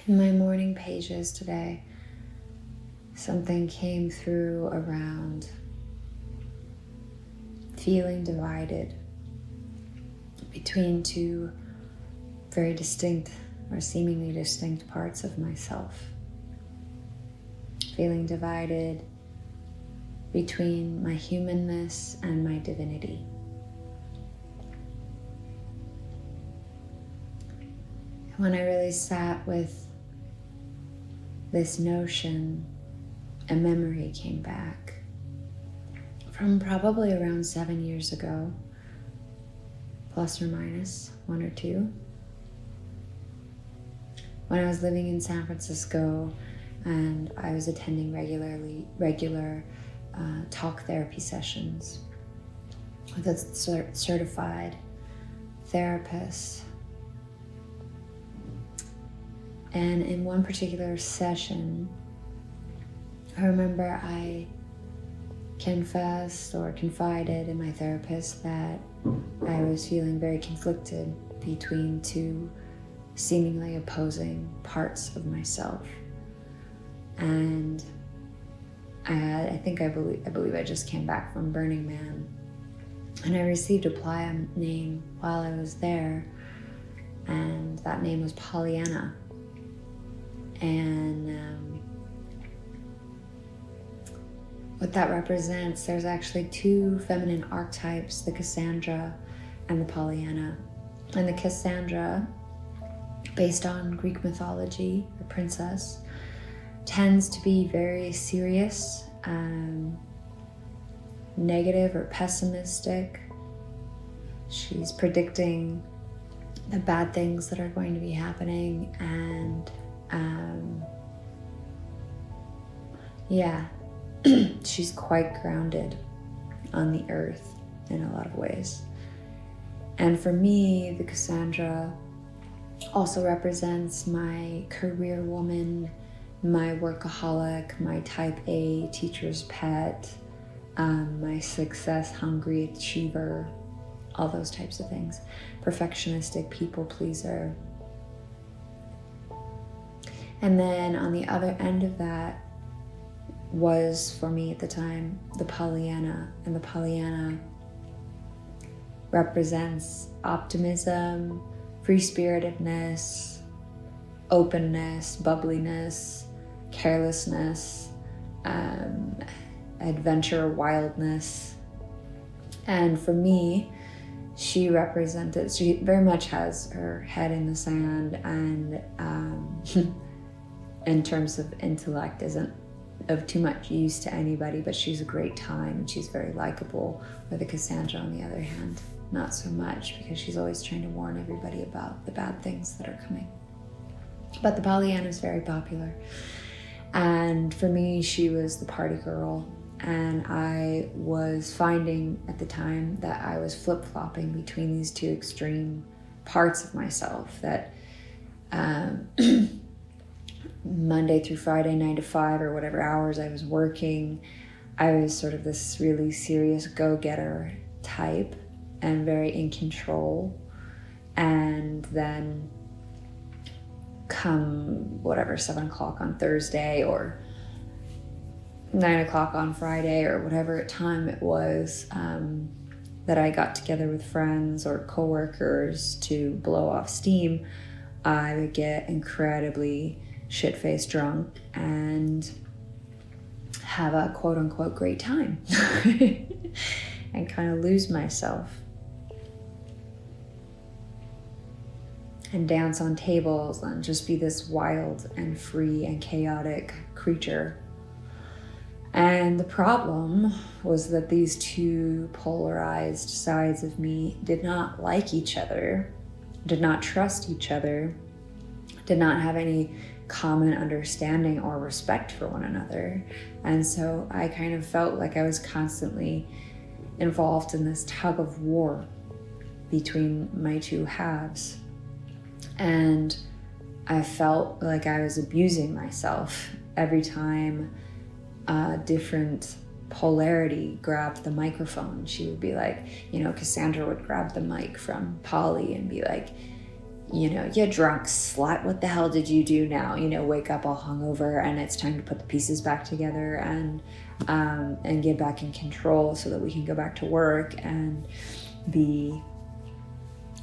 In my morning pages today, something came through around feeling divided between two very distinct or seemingly distinct parts of myself. Feeling divided between my humanness and my divinity. When I really sat with this notion, a memory came back from probably around 7 years ago, plus or minus 1 or 2. When I was living in San Francisco and I was attending regular talk therapy sessions with a certified therapist. And in one particular session, I remember I confessed or confided in my therapist that I was feeling very conflicted between two seemingly opposing parts of myself. And I believe I just came back from Burning Man, and I received a playa name while I was there, and that name was Pollyanna. And what that represents, there's actually two feminine archetypes, the Cassandra and the Pollyanna. And the Cassandra, based on Greek mythology, the princess, tends to be very serious, negative or pessimistic. She's predicting the bad things that are going to be happening, and she's quite grounded on the earth in a lot of ways. And for me, the Cassandra also represents my career woman, my workaholic, my type A teacher's pet, my success-hungry achiever, all those types of things. Perfectionistic people pleaser. And then on the other end of that was, for me at the time, the Pollyanna. And the Pollyanna represents optimism, free-spiritedness, openness, bubbliness, carelessness, adventure, wildness. And for me, she very much has her head in the sand, and in terms of intellect isn't of too much use to anybody, but she's a great time and she's very likable. Where the Cassandra, on the other hand, not so much, because she's always trying to warn everybody about the bad things that are coming. But the Pollyanna is very popular. And for me, she was the party girl. And I was finding at the time that I was flip-flopping between these two extreme parts of myself, that Monday through Friday, 9 to 5 or whatever hours I was working, I was sort of this really serious go-getter type and very in control. And then come 7 o'clock on Thursday or 9 o'clock on Friday or whatever time it was that I got together with friends or coworkers to blow off steam, I would get incredibly shit-faced drunk and have a quote-unquote great time and kind of lose myself and dance on tables and just be this wild and free and chaotic creature. And the problem was that these two polarized sides of me did not like each other, did not trust each other, did not have any common understanding or respect for one another. And so I kind of felt like I was constantly involved in this tug-of-war between my two halves. And I felt like I was abusing myself every time a different polarity grabbed the microphone. She would be like, Cassandra would grab the mic from Polly and be like, you drunk slut, what the hell did you do now? Wake up all hungover, and it's time to put the pieces back together and get back in control so that we can go back to work and be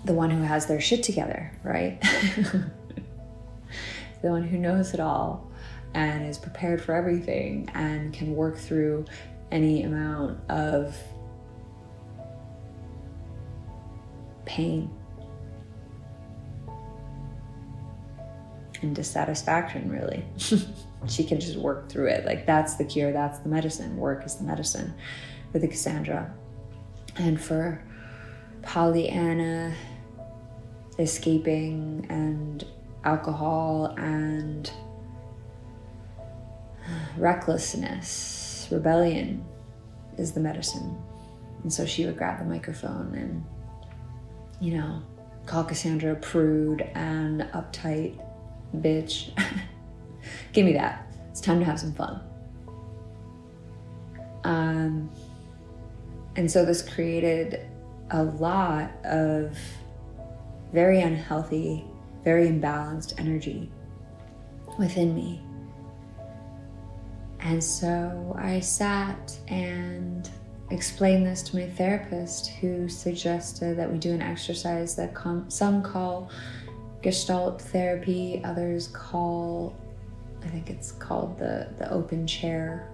the one who has their shit together, right? The one who knows it all and is prepared for everything and can work through any amount of pain and dissatisfaction, really. She can just work through it. Like, that's the cure, that's the medicine. Work is the medicine for the Cassandra. And for Pollyanna, escaping and alcohol and recklessness, rebellion is the medicine. And so she would grab the microphone and, call Cassandra a prude and uptight bitch. Give me that. It's time to have some fun. And so this created a lot of very unhealthy, very imbalanced energy within me. And so I sat and explained this to my therapist, who suggested that we do an exercise that some call Gestalt therapy, others call, I think it's called the open chair,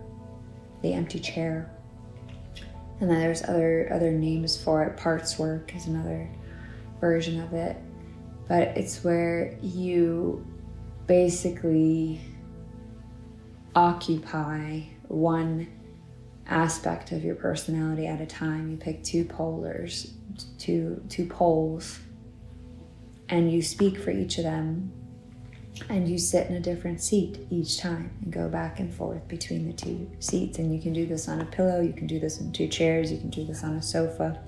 the empty chair. And then there's other names for it. Parts work is another version of it. But it's where you basically occupy one aspect of your personality at a time. You pick two poles, and you speak for each of them, and you sit in a different seat each time and go back and forth between the two seats. And you can do this on a pillow, you can do this in two chairs, you can do this on a sofa,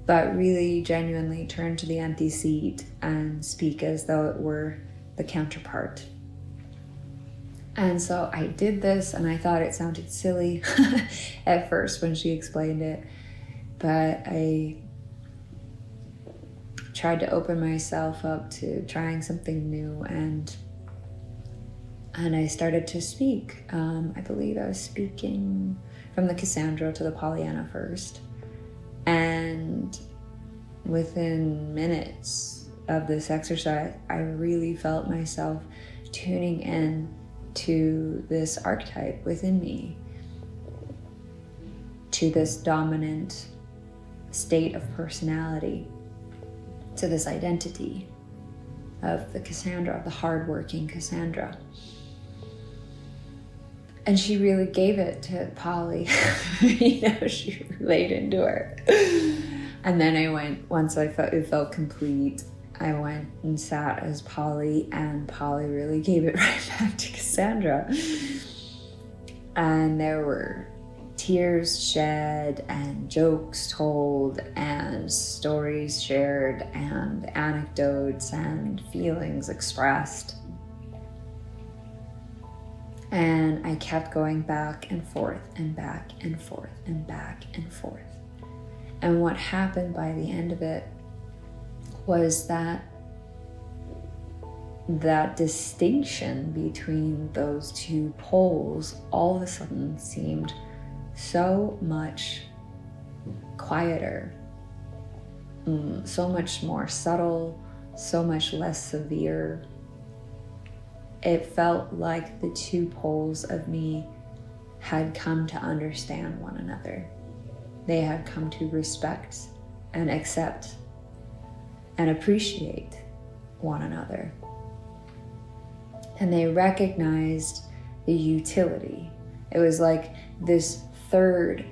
but really genuinely turn to the empty seat and speak as though it were the counterpart. And so I did this, and I thought it sounded silly at first when she explained it, but I tried to open myself up to trying something new, and I started to speak. I believe I was speaking from the Cassandra to the Pollyanna first, and within minutes of this exercise, I really felt myself tuning in to this archetype within me, to this dominant state of personality, to this identity of the Cassandra, of the hardworking Cassandra. And she really gave it to Polly. She laid into her. And then I went, once it felt complete, I went and sat as Polly, and Polly really gave it right back to Cassandra. And there were tears shed and jokes told and stories shared and anecdotes and feelings expressed. And I kept going back and forth and back and forth and back and forth. And what happened by the end of it was that distinction between those two poles all of a sudden seemed so much quieter, so much more subtle, so much less severe. It felt like the two poles of me had come to understand one another. They had come to respect and accept and appreciate one another. And they recognized the utility. It was like this third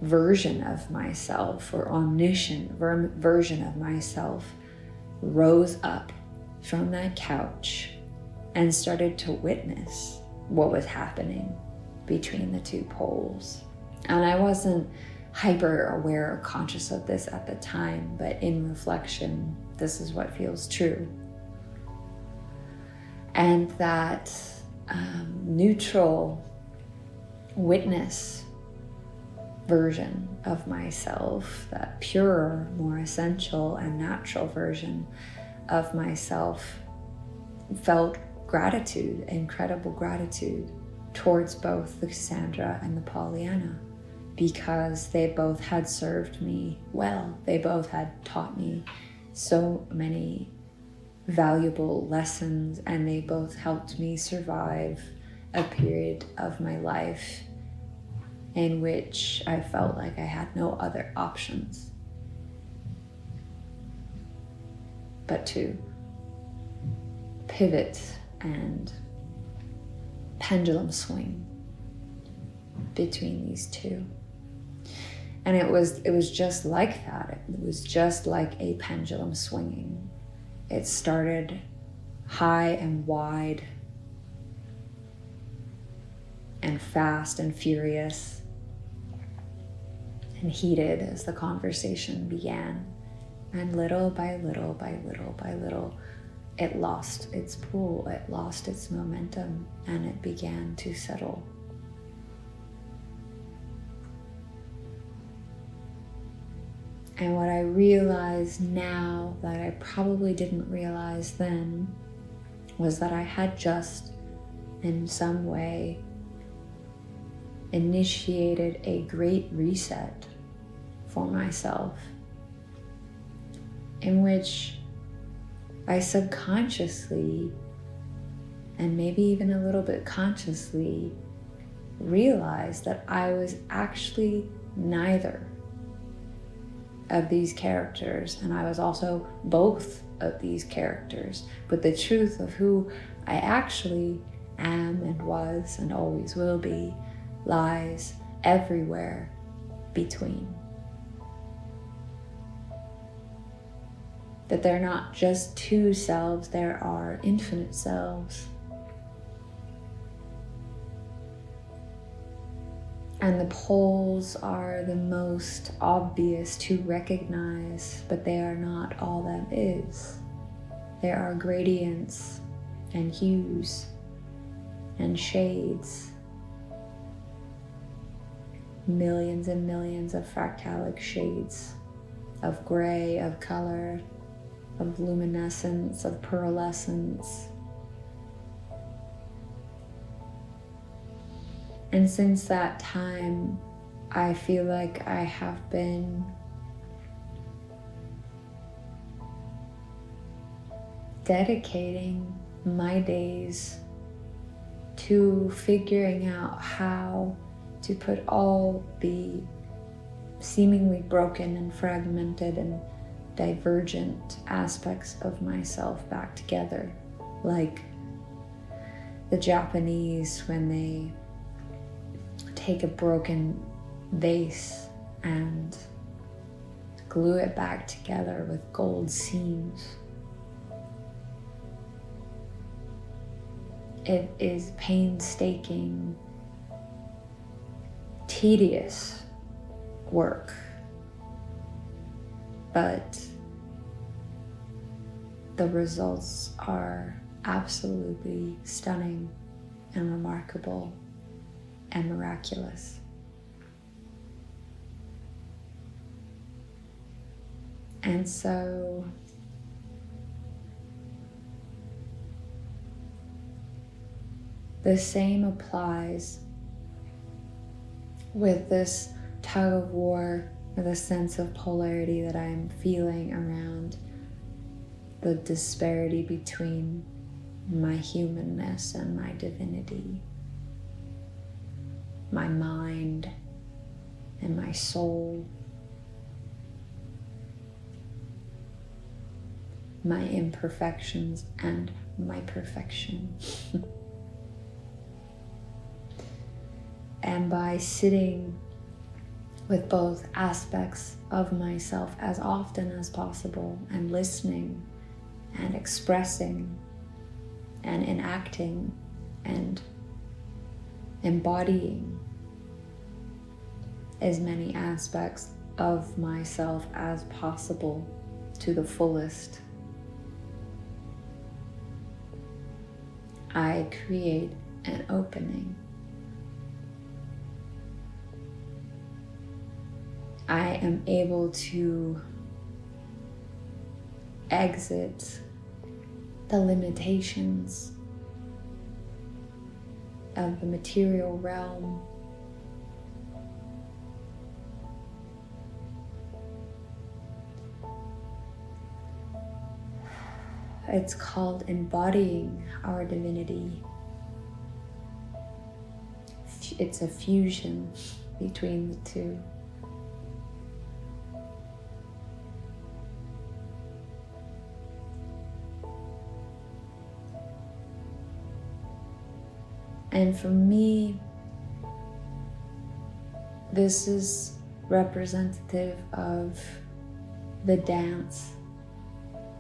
version of myself, or omniscient version of myself, rose up from that couch and started to witness what was happening between the two poles. And I wasn't hyper aware or conscious of this at the time, but in reflection, this is what feels true. And that neutral witness version of myself, that purer, more essential and natural version of myself felt gratitude, incredible gratitude towards both the Cassandra and the Pollyanna, because they both had served me well. They both had taught me so many valuable lessons, and they both helped me survive a period of my life in which I felt like I had no other options but to pivot and pendulum swing between these two. And it was just like that. It was just like a pendulum swinging. It started high and wide and fast and furious and heated as the conversation began. And little by little by little by little, it lost its pull, it lost its momentum, and it began to settle. And what I realize now that I probably didn't realize then was that I had just, in some way, initiated a great reset for myself, in which I subconsciously, and maybe even a little bit consciously, realized that I was actually neither of these characters, and I was also both of these characters. But the truth of who I actually am and was and always will be lies everywhere between. That they're not just two selves, there are infinite selves. And the poles are the most obvious to recognize, but they are not all that is. There are gradients and hues and shades. Millions and millions of fractalic shades of gray, of color, of luminescence, of pearlescence. And since that time, I feel like I have been dedicating my days to figuring out how to put all the seemingly broken and fragmented and divergent aspects of myself back together, like the Japanese when they take a broken vase and glue it back together with gold seams. It is painstaking, tedious work, but the results are absolutely stunning and remarkable and miraculous. And so the same applies with this tug-of-war, or the sense of polarity that I'm feeling around the disparity between my humanness and my divinity, my mind and my soul, my imperfections and my perfection. And by sitting with both aspects of myself as often as possible, and listening and expressing and enacting and embodying as many aspects of myself as possible to the fullest, I create an opening. I am able to exit the limitations of the material realm. It's called embodying our divinity. It's a fusion between the two. And for me, this is representative of the dance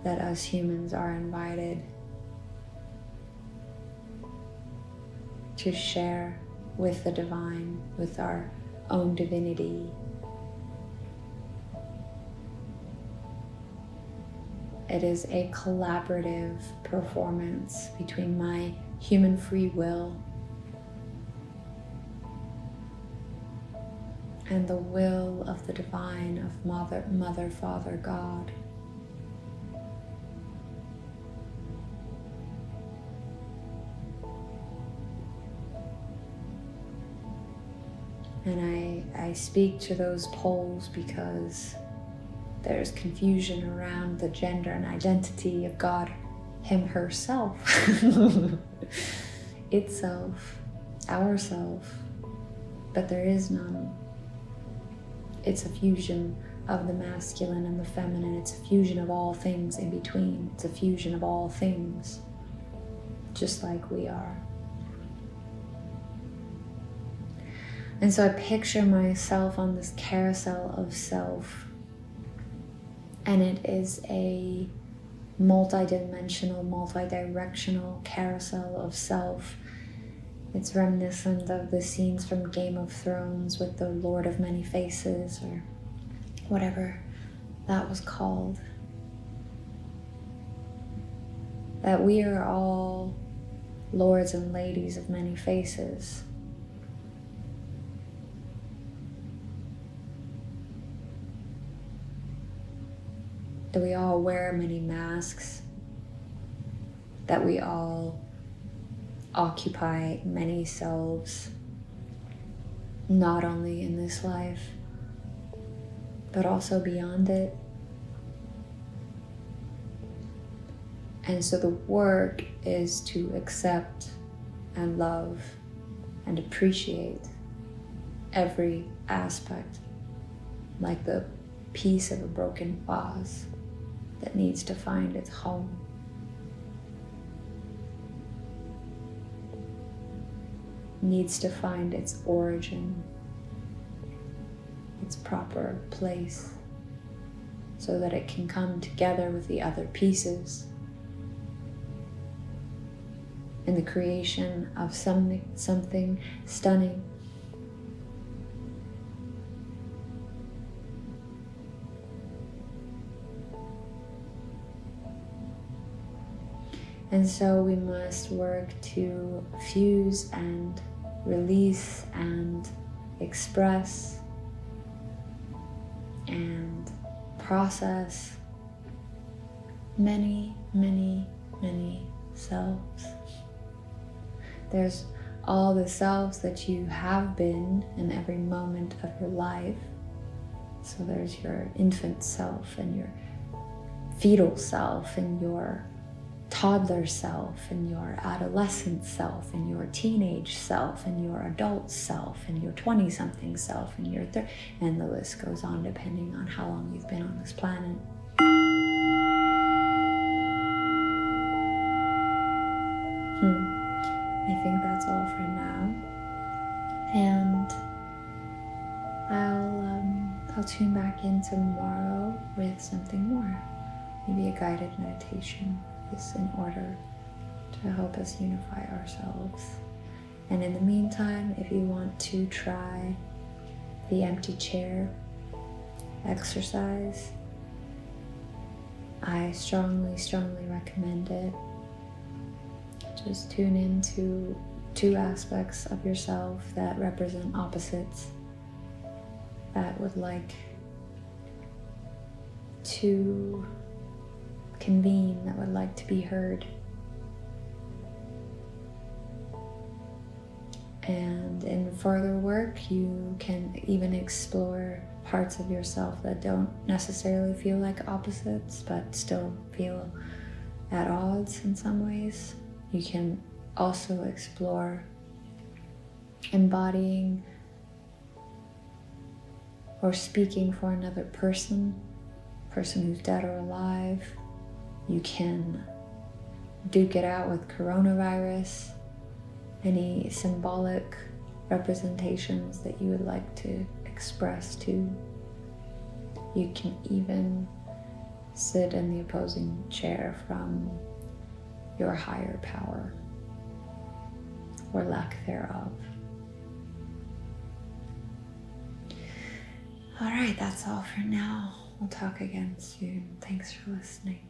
that us humans are invited to share with the divine, with our own divinity. It is a collaborative performance between my human free will and the will of the divine, of Mother, Father, God. And I speak to those poles because there's confusion around the gender and identity of God, Him, herself, itself, ourself, but there is none. It's a fusion of the masculine and the feminine. It's a fusion of all things in between. It's a fusion of all things, just like we are. And so I picture myself on this carousel of self, and it is a multi-dimensional, multi-directional carousel of self. It's reminiscent of the scenes from Game of Thrones with the Lord of Many Faces, or whatever that was called. That we are all lords and ladies of many faces. That we all wear many masks, that we all occupy many selves, not only in this life, but also beyond it. And so the work is to accept and love and appreciate every aspect, like the piece of a broken vase that needs to find its home. Needs to find its origin, its proper place, so that it can come together with the other pieces in the creation of something stunning. And so we must work to fuse and release and express and process many, many, many selves. There's all the selves that you have been in every moment of your life. So there's your infant self and your fetal self and your toddler self and your adolescent self and your teenage self and your adult self and your 20-something self and your and the list goes on depending on how long you've been on this planet. I think that's all for now, and I'll tune back in tomorrow with something more, maybe a guided meditation. Is in order to help us unify ourselves. And in the meantime, if you want to try the empty chair exercise, I strongly recommend it. Just tune into two aspects of yourself that represent opposites, that would like to convene, that would like to be heard, And in further work, you can even explore parts of yourself that don't necessarily feel like opposites, but still feel at odds in some ways. You can also explore embodying or speaking for another person who's dead or alive. You can duke it out with coronavirus, any symbolic representations that you would like to express to. You can even sit in the opposing chair from your higher power or lack thereof. All right, that's all for now. We'll talk again soon. Thanks for listening.